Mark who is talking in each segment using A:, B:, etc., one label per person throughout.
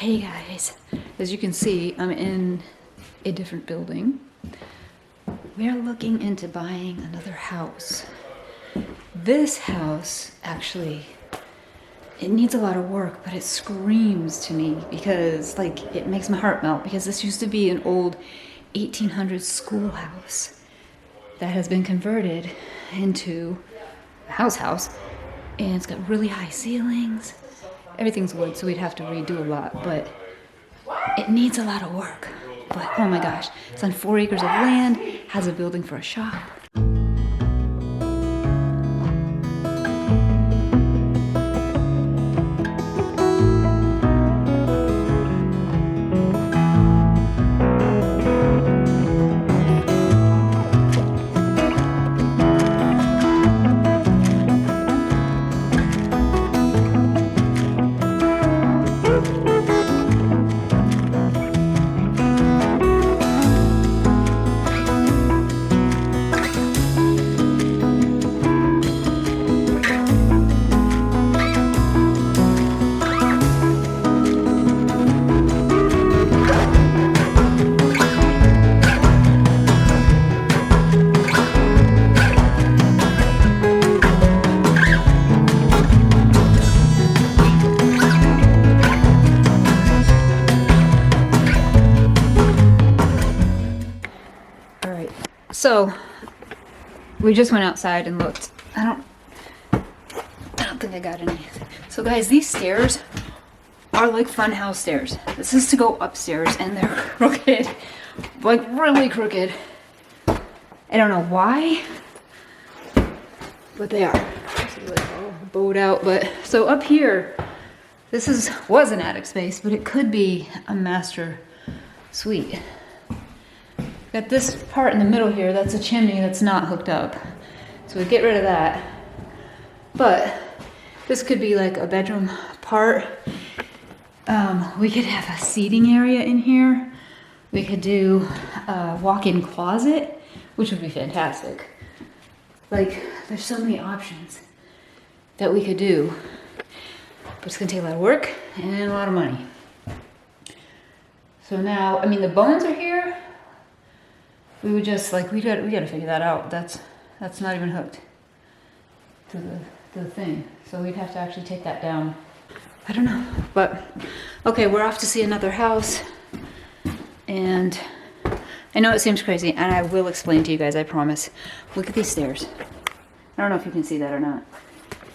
A: Hey guys, as you can see, I'm in a different building. We're looking into buying another house. This house, actually, it needs a lot of work, but it screams to me because, like, it makes my heart melt because this used to be an old 1800s schoolhouse that has been converted into a house, and it's got really high ceilings. Everything's wood, so we'd have to redo a lot, but it needs a lot of work. But oh my gosh, it's on 4 acres of land, has a building for a shop. So we just went outside and looked. I don't think I got any. So guys, these stairs are like fun house stairs. This is to go upstairs and they're crooked, like really crooked. I don't know why, but they are. See, like all bowed out. But so up here, this was an attic space, but it could be a master suite. Got this part in the middle here, that's a chimney that's not hooked up. So we get rid of that. But this could be like a bedroom part. We could have a seating area in here. We could do a walk-in closet, which would be fantastic. Like, there's so many options that we could do. But it's gonna take a lot of work and a lot of money. So now, I mean, the bones are here. We would just like we gotta figure that out. That's not even hooked to the thing. So we'd have to actually take that down. I don't know. But okay, we're off to see another house. And I know it seems crazy, and I will explain to you guys, I promise. Look at these stairs. I don't know if you can see that or not.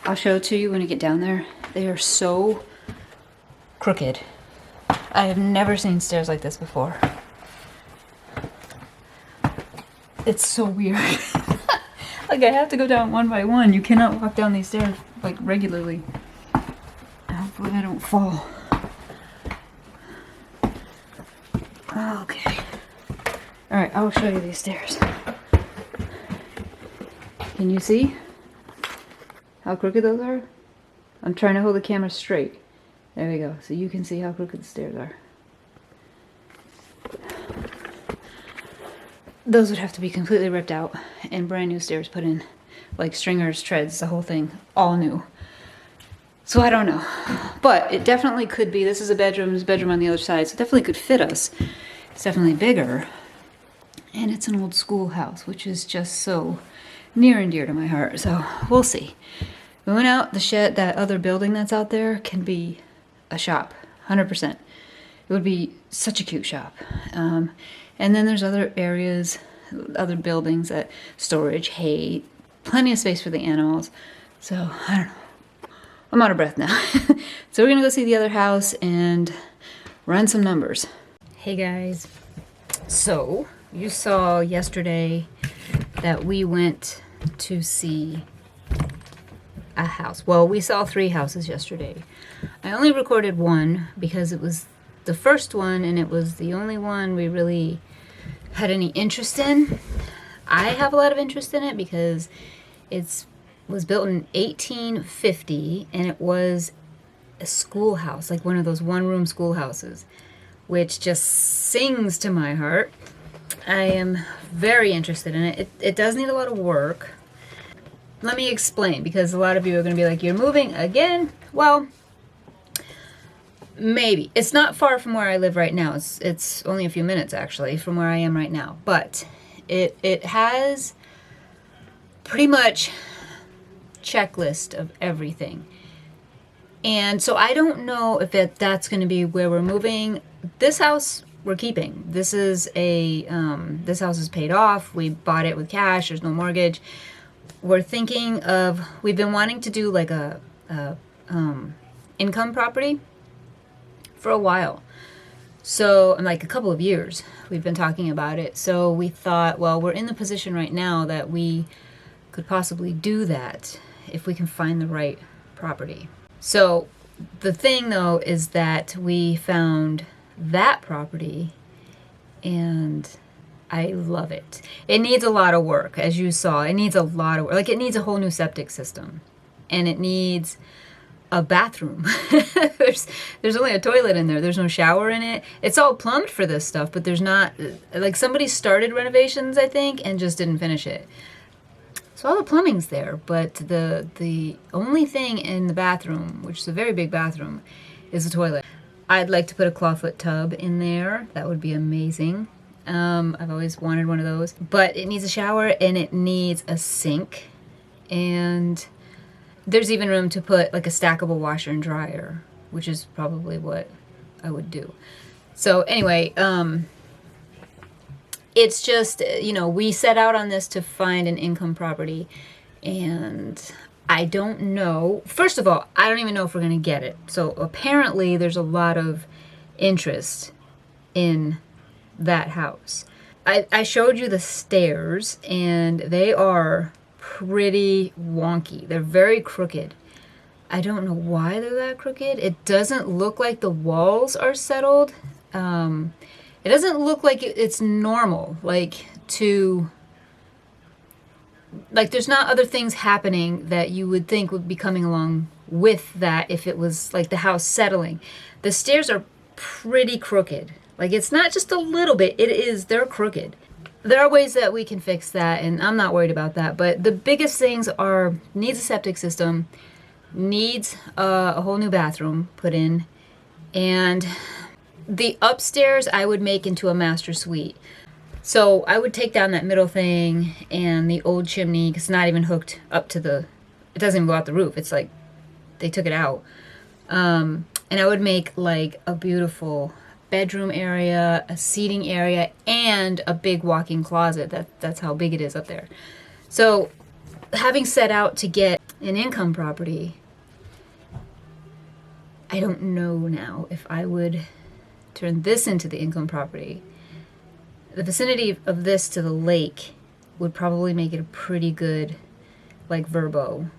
A: I'll show it to you when we get down there. They are so crooked. I have never seen stairs like this before. It's so weird. Like, I have to go down one by one. You cannot walk down these stairs, like, regularly. Hopefully I don't fall. Okay. Alright, I'll show you these stairs. Can you see how crooked those are? I'm trying to hold the camera straight. There we go. So you can see how crooked the stairs are. Those would have to be completely ripped out and brand new stairs put in, like stringers, treads, the whole thing, all new. So I don't know, but it definitely could be. This is a bedroom, there's a bedroom on the other side, so it definitely could fit us. It's definitely bigger, and it's an old schoolhouse, which is just so near and dear to my heart. So we'll see. We went out, the shed, that other building that's out there can be a shop, 100%. It would be such a cute shop. And then there's other areas, other buildings that storage, hay, plenty of space for the animals. So, I don't know. I'm out of breath now. So we're going to go see the other house and run some numbers. Hey guys. So, you saw yesterday that we went to see a house. Well, we saw 3 houses yesterday. I only recorded one because it was the first one and it was the only one we really had any interest in. I have a lot of interest in it because it was built in 1850 and it was a schoolhouse, like one of those one-room schoolhouses, which just sings to my heart. I am very interested in it. It does need a lot of work. Let me explain, because a lot of you are going to be like, you're moving again? Well, Maybe. It's not far from where I live right now. It's only a few minutes actually from where I am right now. But it has pretty much checklist of everything. And so I don't know if that's going to be where we're moving. This house we're keeping. This is this house is paid off. We bought it with cash. There's no mortgage. We're thinking of, we've been wanting to do like a income property for a while. So, like a couple of years, we've been talking about it. So we thought, well, we're in the position right now that we could possibly do that if we can find the right property. So the thing though is that we found that property and I love it. It needs a lot of work, as you saw. It needs a lot of work. Like, it needs a whole new septic system. And it needs a bathroom. there's only a toilet in there. There's no shower in it. It's all plumbed for this stuff, but there's not, like, somebody started renovations, I think, and just didn't finish it. So all the plumbing's there, but the only thing in the bathroom, which is a very big bathroom, is the toilet. I'd like to put a clawfoot tub in there. That would be amazing. I've always wanted one of those. But it needs a shower and it needs a sink. And there's even room to put like a stackable washer and dryer, which is probably what I would do. So anyway, it's just, you know, we set out on this to find an income property, and I don't know. First of all, I don't even know if we're going to get it. So apparently there's a lot of interest in that house. I showed you the stairs, and they are pretty wonky. They're very crooked. I don't know why they're that crooked. It doesn't look like the walls are settled. It doesn't look like it's normal, like there's not other things happening that you would think would be coming along with that if it was like the house settling. The stairs are pretty crooked. Like, it's not just a little bit, they're crooked. There are ways that we can fix that, and I'm not worried about that, but the biggest things are, needs a septic system, needs a whole new bathroom put in, and the upstairs I would make into a master suite. So I would take down that middle thing and the old chimney, because it's not even hooked up to it doesn't even go out the roof. It's like they took it out. And I would make like a beautiful bedroom area, a seating area, and a big walk-in closet. That's how big it is up there. So having set out to get an income property, I don't know now if I would turn this into the income property. The vicinity of this to the lake would probably make it a pretty good, like, Verbo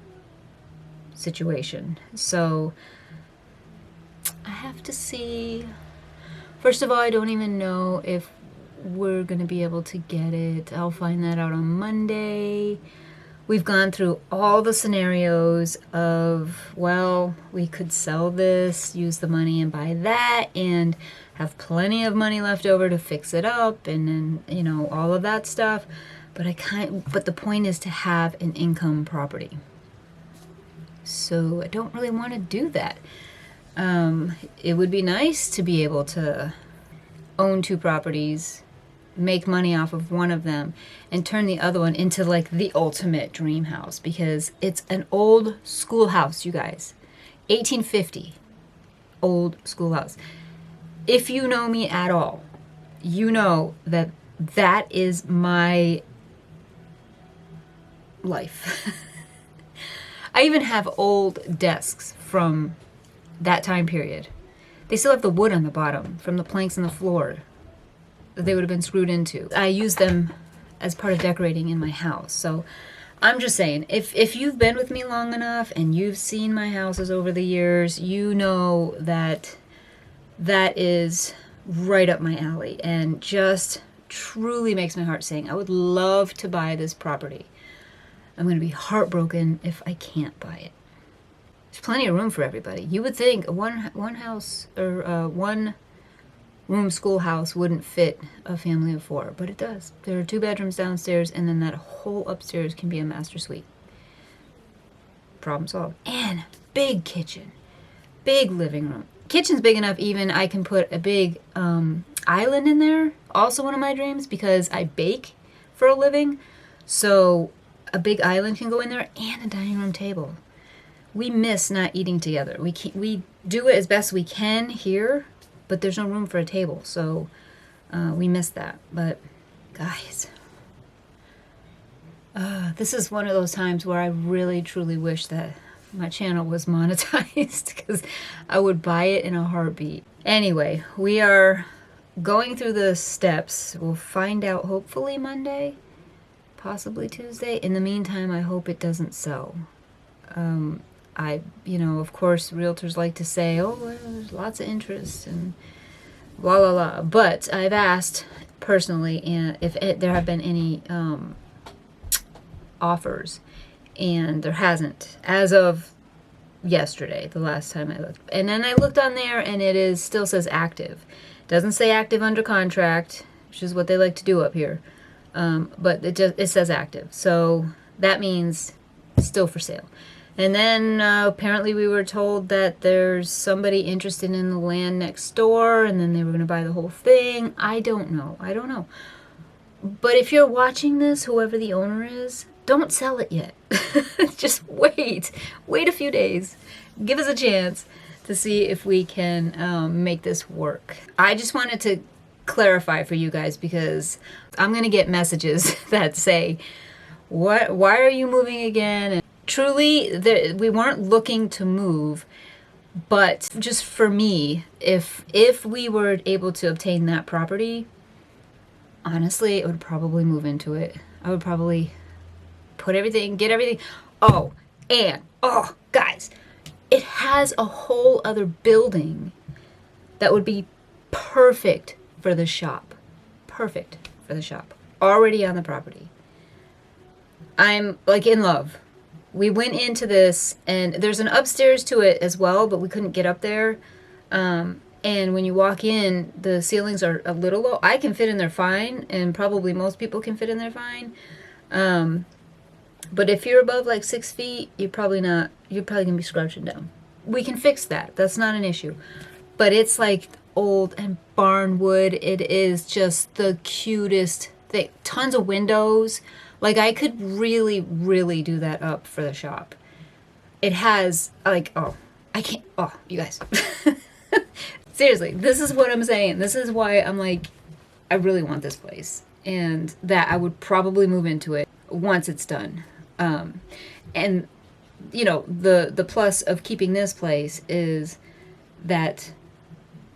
A: situation. So I have to see. First of all, I don't even know if we're going to be able to get it. I'll find that out on Monday. We've gone through all the scenarios of, well, we could sell this, use the money and buy that, and have plenty of money left over to fix it up, and then, you know, all of that stuff. But but the point is to have an income property. So I don't really want to do that. It would be nice to be able to own two properties, make money off of one of them, and turn the other one into like the ultimate dream house, because it's an old schoolhouse, you guys. 1850 old schoolhouse. If you know me at all, you know that that is my life. I even have old desks from that time period. They still have the wood on the bottom from the planks in the floor that they would have been screwed into. I use them as part of decorating in my house. So I'm just saying, if you've been with me long enough and you've seen my houses over the years, you know that that is right up my alley and just truly makes my heart sing. I would love to buy this property. I'm going to be heartbroken if I can't buy it. There's plenty of room for everybody. You would think one house or one room schoolhouse wouldn't fit a family of 4, but it does. There are 2 bedrooms downstairs, and then that whole upstairs can be a master suite. Problem solved. And big kitchen, big living room, kitchen's big enough even I can put a big island in there. Also one of my dreams, because I bake for a living. So a big island can go in there, and a dining room table. We miss not eating together. We do it as best we can here, but there's no room for a table. So we miss that. But guys, this is one of those times where I really truly wish that my channel was monetized, because I would buy it in a heartbeat. Anyway, we are going through the steps. We'll find out hopefully Monday, possibly Tuesday. In the meantime, I hope it doesn't sell. Of course, realtors like to say, oh, well, there's lots of interest and blah, blah, blah. But I've asked personally if there have been any offers, and there hasn't as of yesterday, the last time I looked. And then I looked on there, and it still says active. Doesn't say active under contract, which is what they like to do up here. But it says active. So that means still for sale. And then apparently we were told that there's somebody interested in the land next door, and then they were going to buy the whole thing. I don't know. But if you're watching this, whoever the owner is, don't sell it yet. Just wait. Wait a few days. Give us a chance to see if we can make this work. I just wanted to clarify for you guys, because I'm going to get messages that say, why are you moving again? And truly, we weren't looking to move, but just for me, if we were able to obtain that property, honestly, I would probably move into it. I would probably get everything. Oh, guys, it has a whole other building that would be perfect for the shop. Perfect for the shop. Already on the property. I'm like in love. We went into this, and there's an upstairs to it as well, but we couldn't get up there. And when you walk in, the ceilings are a little low. I can fit in there fine, and probably most people can fit in there fine. But if you're above like 6 feet, you're probably not. You're probably gonna be scrouching down. We can fix that. That's not an issue. But it's like old and barnwood. It is just the cutest thing. Tons of windows. Like, I could really, really do that up for the shop. It has, like, you guys. Seriously, this is what I'm saying. This is why I'm like, I really want this place. And that I would probably move into it once it's done. And, the plus of keeping this place is that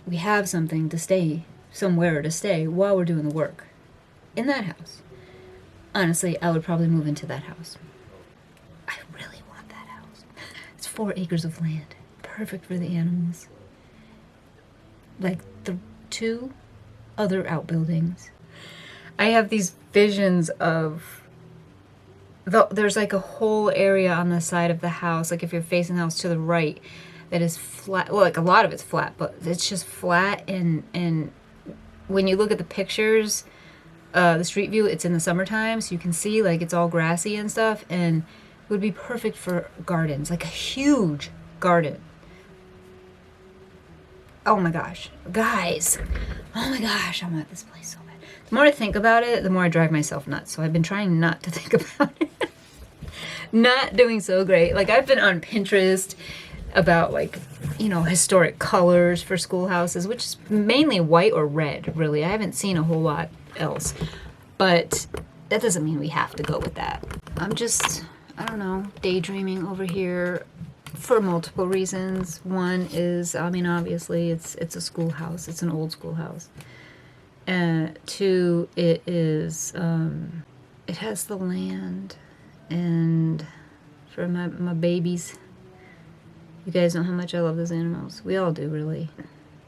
A: we have somewhere to stay while we're doing the work. In that house. Honestly, I would probably move into that house. I really want that house. It's 4 acres of land. Perfect for the animals. Like the 2 other outbuildings. I have these visions of... There's like a whole area on the side of the house, like if you're facing the house to the right, that is flat. Well, like a lot of it's flat, but it's just flat. And when you look at the pictures... the street view, it's in the summertime, so you can see like it's all grassy and stuff, and it would be perfect for gardens, like a huge garden. Oh my gosh, guys, oh my gosh, I want this place so bad. The more I think about it, the more I drive myself nuts, so I've been trying not to think about it. Not doing so great. Like, I've been on Pinterest about like, historic colors for schoolhouses, which is mainly white or red, really. I haven't seen a whole lot else, but that doesn't mean we have to go with that. I'm just, I don't know, daydreaming over here for multiple reasons. One is, obviously it's a schoolhouse. It's an old schoolhouse. 2, it is, it has the land, and for my babies. You guys know how much I love those animals. We all do, really.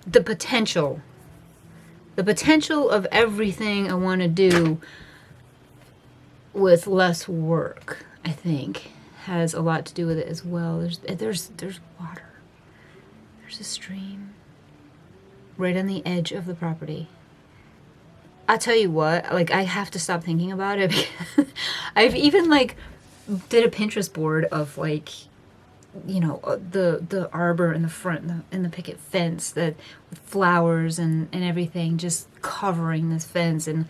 A: The potential of everything I want to do with less work, I think, has a lot to do with it as well. There's water. There's a stream right on the edge of the property. I'll tell you what, like, I have to stop thinking about it because I've even, like, did a Pinterest board of, like, the arbor in the front and the picket fence that with flowers and everything just covering this fence. And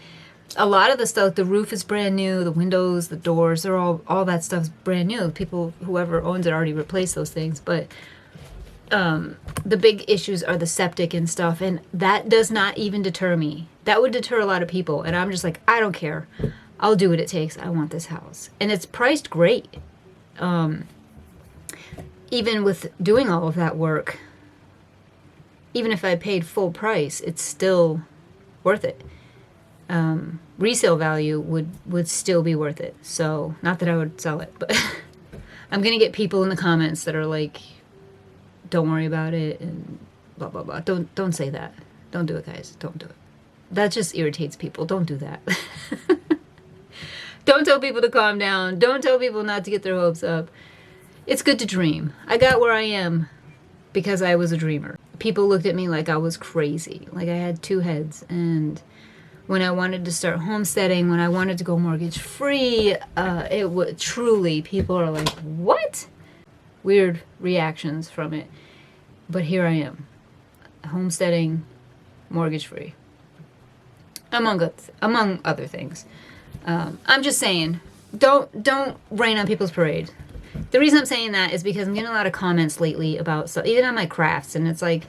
A: a lot of the stuff, the roof is brand new, the windows, the doors, they're all that stuff's brand new. People, whoever owns it already replaced those things. But the big issues are the septic and stuff, and that does not even deter me. That would deter a lot of people, and I'm just like, I don't care. I'll do what it takes. I want this house. And it's priced great. Even with doing all of that work, even if I paid full price, it's still worth it. Resale value would still be worth it. So, not that I would sell it, but I'm going to get people in the comments that are like, don't worry about it and blah, blah, blah. Don't say that. Don't do it, guys. Don't do it. That just irritates people. Don't do that. Don't tell people to calm down. Don't tell people not to get their hopes up. It's good to dream. I got where I am because I was a dreamer. People looked at me like I was crazy, like I had two heads. And when I wanted to start homesteading, when I wanted to go mortgage free, it would truly, people are like, what? Weird reactions from it. But here I am, homesteading, mortgage free, among other things. I'm just saying, don't rain on people's parade. The reason I'm saying that is because I'm getting a lot of comments lately about stuff, even on my crafts, and it's like,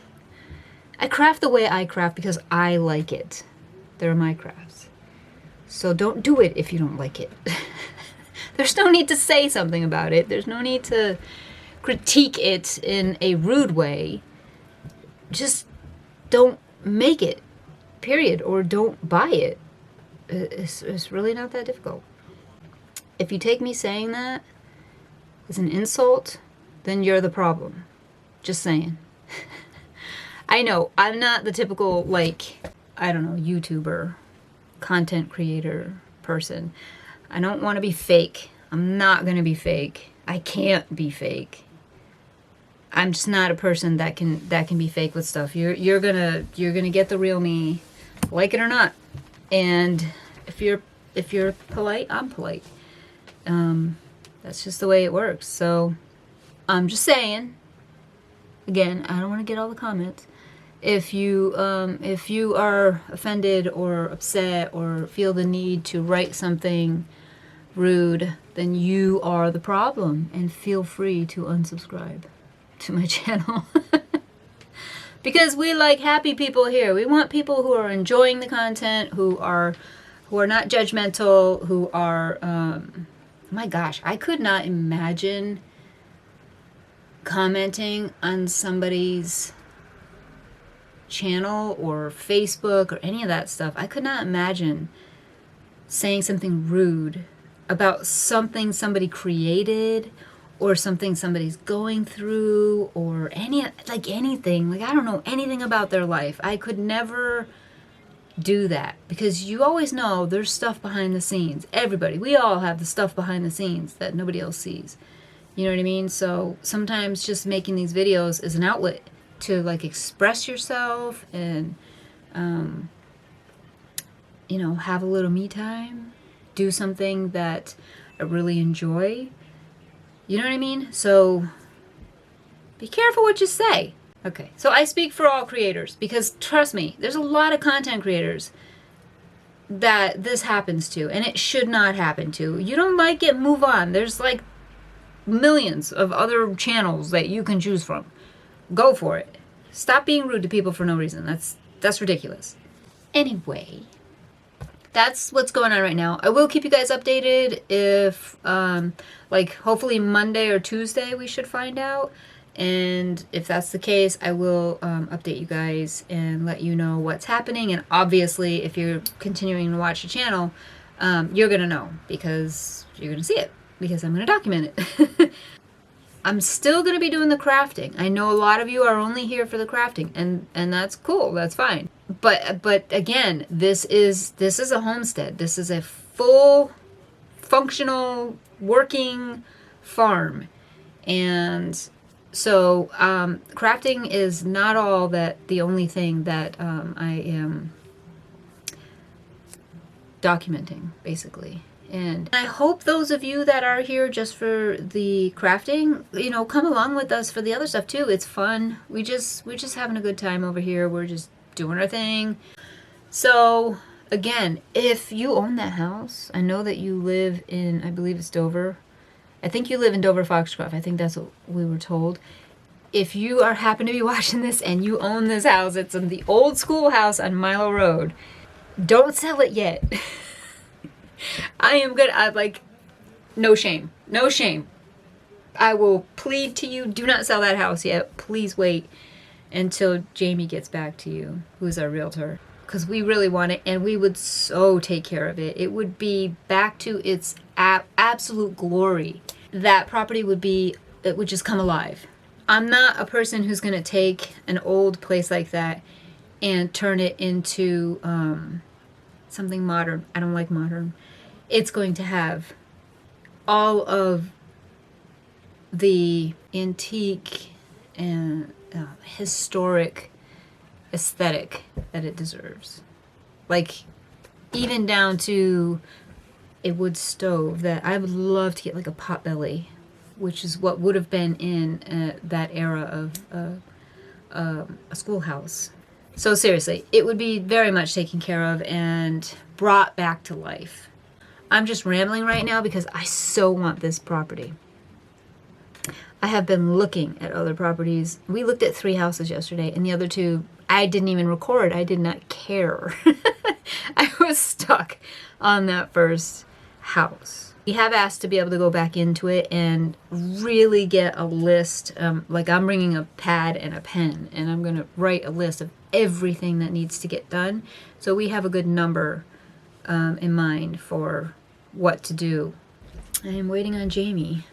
A: I craft the way I craft because I like it. They're my crafts. So don't do it if you don't like it. There's no need to say something about it. There's no need to critique it in a rude way. Just don't make it, period, or don't buy it. It's really not that difficult. If you take me saying that as an insult, then you're the problem. Just saying. I know, I'm not the typical, like, I don't know, YouTuber, content creator person. I don't want to be fake. I'm not going to be fake. I can't be fake. I'm just not a person that can be fake with stuff. You're gonna get the real me, like it or not. And if you're polite, I'm polite. That's just the way it works. So I'm just saying. Again, I don't want to get all the comments. If you are offended or upset or feel the need to write something rude, then you are the problem, and feel free to unsubscribe to my channel. Because we like happy people here. We want people who are enjoying the content, who are not judgmental, who are my gosh, I could not imagine commenting on somebody's channel or Facebook or any of that stuff. I could not imagine saying something rude about something somebody created or something somebody's going through or anything. Like, I don't know anything about their life. I could never do that because you always know there's stuff behind the scenes. Everybody, we all have the stuff behind the scenes that nobody else sees. You know what I mean? So sometimes just making these videos is an outlet to like express yourself and have a little me time, do something that I really enjoy. You know what I mean? So be careful what you say. Okay, so I speak for all creators because trust me, there's a lot of content creators that this happens to, and it should not happen to. You don't like it, move on. There's like millions of other channels that you can choose from. Go for it. Stop being rude to people for no reason. That's ridiculous. Anyway, that's what's going on right now. I will keep you guys updated if hopefully Monday or Tuesday we should find out. And if that's the case, I will update you guys and let you know what's happening. And obviously, if you're continuing to watch the channel, you're going to know because you're going to see it because I'm going to document it. I'm still going to be doing the crafting. I know a lot of you are only here for the crafting, and that's cool. That's fine. But again, this is a homestead. This is a full functional working farm. And so crafting is not all that the only thing that I am documenting, basically. And I hope those of you that are here just for the crafting, you know, come along with us for the other stuff too. It's fun. We're just having a good time over here. We're just doing our thing. So again, if you own that house, I know that you live in, I believe it's Dover. I think you live in Dover Foxcroft. I think that's what we were told. If you are happen to be watching this and you own this house, it's in the old schoolhouse on Milo Road. Don't sell it yet. I am good. I like, no shame. No shame. I will plead to you, do not sell that house yet. Please wait until Jamie gets back to you, who's our realtor. Because we really want it, and we would so take care of it. It would be back to its absolute glory. That property would be, it would just come alive. I'm not a person who's going to take an old place like that and turn it into something modern. I don't like modern. It's going to have all of the antique and historic aesthetic that it deserves. Like, even down to a wood stove that I would love to get, like a potbelly, which is what would have been in that era of a schoolhouse. So seriously, it would be very much taken care of and brought back to life. I'm just rambling right now because I so want this property. I have been looking at other properties. We looked at 3 houses yesterday, and the other 2, I didn't even record. I did not care. I was stuck on that first house. We have asked to be able to go back into it and really get a list. Like, I'm bringing a pad and a pen, and I'm going to write a list of everything that needs to get done. So we have a good number in mind for what to do. I am waiting on Jamie.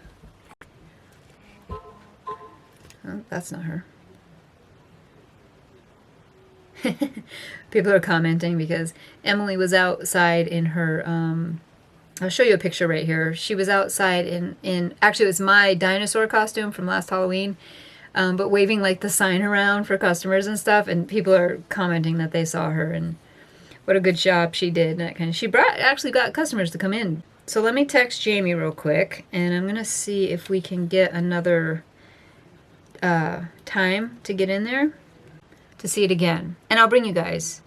A: Oh, that's not her. People are commenting because Emily was outside in her I'll show you a picture right here. She was outside in actually it was my dinosaur costume from last Halloween, but waving like the sign around for customers and stuff, and people are commenting that they saw her and what a good job she did and that kind of. She actually got customers to come in. So let me text Jamie real quick, and I'm gonna see if we can get another time to get in there to see it again, and I'll bring you guys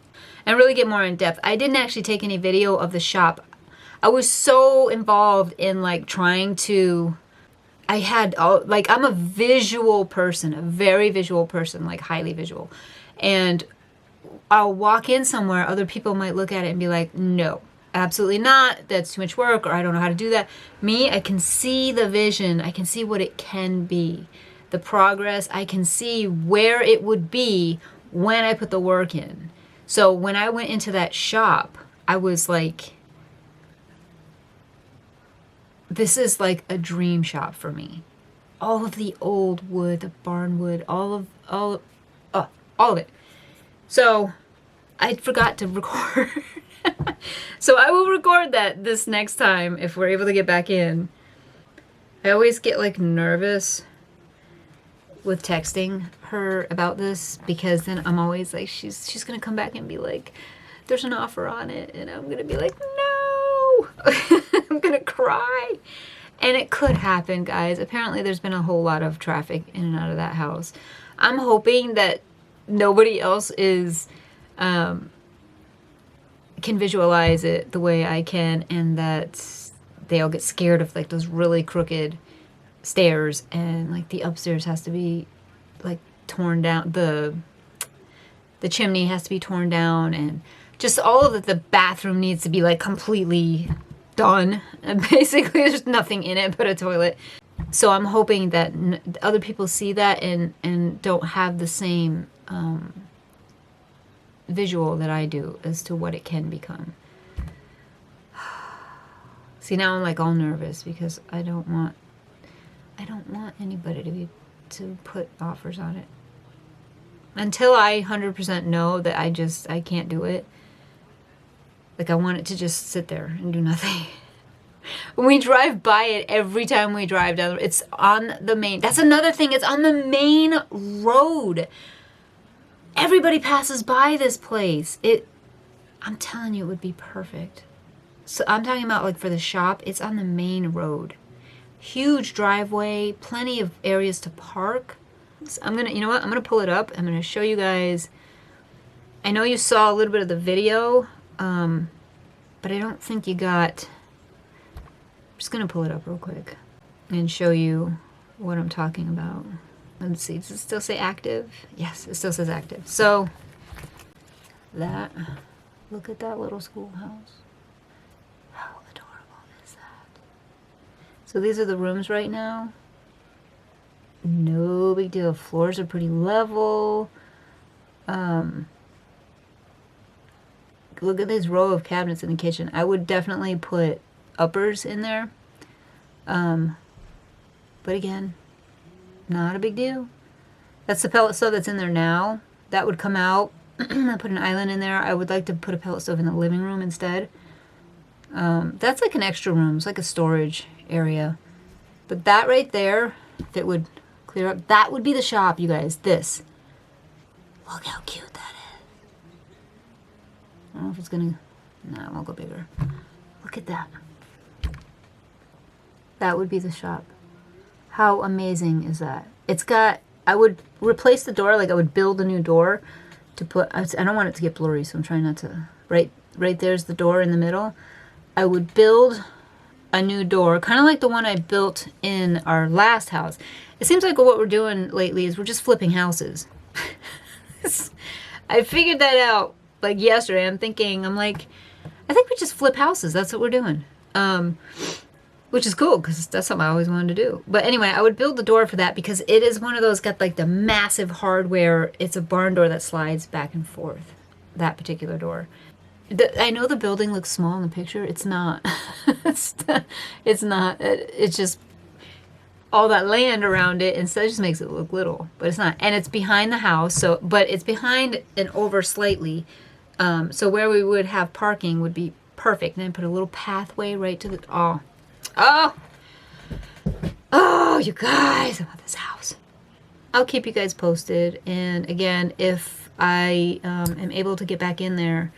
A: and really get more in depth. I didn't actually take any video of the shop. I was so involved in like trying to, I had like, I'm a visual person, a very visual person, like highly visual, and I'll walk in somewhere, other people might look at it and be like, no, absolutely not, that's too much work, or I don't know how to do that. Me, I can see the vision, I can see what it can be, the progress, I can see where it would be when I put the work in. So when I went into that shop, I was like, this is like a dream shop for me. All of the old wood, the barn wood, all of it. So I forgot to record. So I will record that this next time if we're able to get back in. I always get like nervous with texting her about this because then I'm always like, she's gonna come back and be like, there's an offer on it, and I'm gonna be like, no. I'm gonna cry. And it could happen, guys. Apparently there's been a whole lot of traffic in and out of that house. I'm hoping that nobody else is can visualize it the way I can, and that they all get scared of like those really crooked stairs, and like the upstairs has to be like torn down, the chimney has to be torn down, and just all of it. The bathroom needs to be like completely done, and basically there's nothing in it but a toilet. So I'm hoping that other people see that and don't have the same visual that I do as to what it can become. See, now I'm like all nervous because I don't want anybody to put offers on it until I 100% know that I can't do it. Like, I want it to just sit there and do nothing. When we drive by it, every time we drive down, it's on the main, that's another thing, it's on the main road. Everybody passes by this place. I'm telling you, it would be perfect. So I'm talking about like for the shop, it's on the main road. Huge driveway, plenty of areas to park. So I'm gonna, you know what? I'm gonna pull it up. I'm gonna show you guys. I know you saw a little bit of the video, but I don't think you got. I'm just gonna pull it up real quick and show you what I'm talking about. Let's see, does it still say active? Yes, it still says active. So that, look at that little schoolhouse. How adorable is that? So these are the rooms right now. No big deal. Floors are pretty level. Look at this row of cabinets in the kitchen. I would definitely put uppers in there. But again, not a big deal. That's the pellet stove that's in there now. That would come out. I put an island in there. I would like to put a pellet stove in the living room instead. That's like an extra room. It's like a storage area. But that right there, if it would clear up, that would be the shop, you guys. This. Look how cute that is. I don't know if it's gonna... No, it won't go bigger. Look at that. That would be the shop. How amazing is that? It's got... I would replace the door, like I would build a new door to put... I don't want it to get blurry, so I'm trying not to... Right there's the door in the middle. I would build a new door, kind of like the one I built in our last house. It seems like what we're doing lately is we're just flipping houses. I figured that out like yesterday. I'm like, I think we just flip houses. That's what we're doing. Which is cool because that's something I always wanted to do. But anyway, I would build the door for that because it is one of those got like the massive hardware. It's a barn door that slides back and forth. That particular door. I know the building looks small in the picture. It's not. It's not. It's just all that land around it, and so it just makes it look little. But it's not. And it's behind the house. So, but it's behind and over slightly. So where we would have parking would be perfect. And then put a little pathway right to the. Oh, you guys, about this house. I'll keep you guys posted. And again, if I am able to get back in there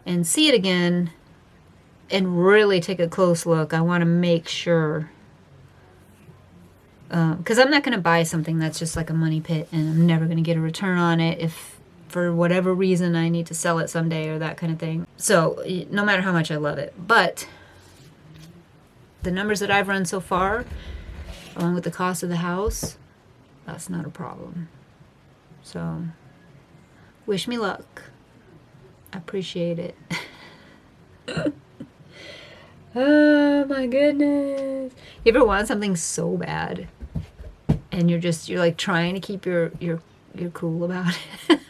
A: and see it again and really take a close look, I want to make sure. Because I'm not going to buy something that's just like a money pit and I'm never going to get a return on it if for whatever reason I need to sell it someday or that kind of thing. So no matter how much I love it. But the numbers that I've run so far, along with the cost of the house, that's not a problem. So, wish me luck. I appreciate it. Oh my goodness. You ever want something so bad and you're like trying to keep your cool about it?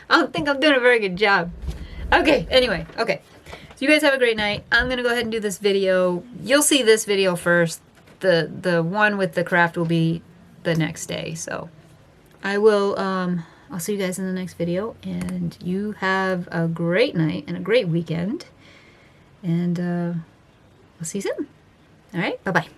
A: I don't think I'm doing a very good job. Okay, anyway, okay. So you guys have a great night. I'm going to go ahead and do this video. You'll see this video first. The one with the craft will be the next day. So I will, I'll see you guys in the next video. And you have a great night and a great weekend. And I'll see you soon. All right, bye-bye.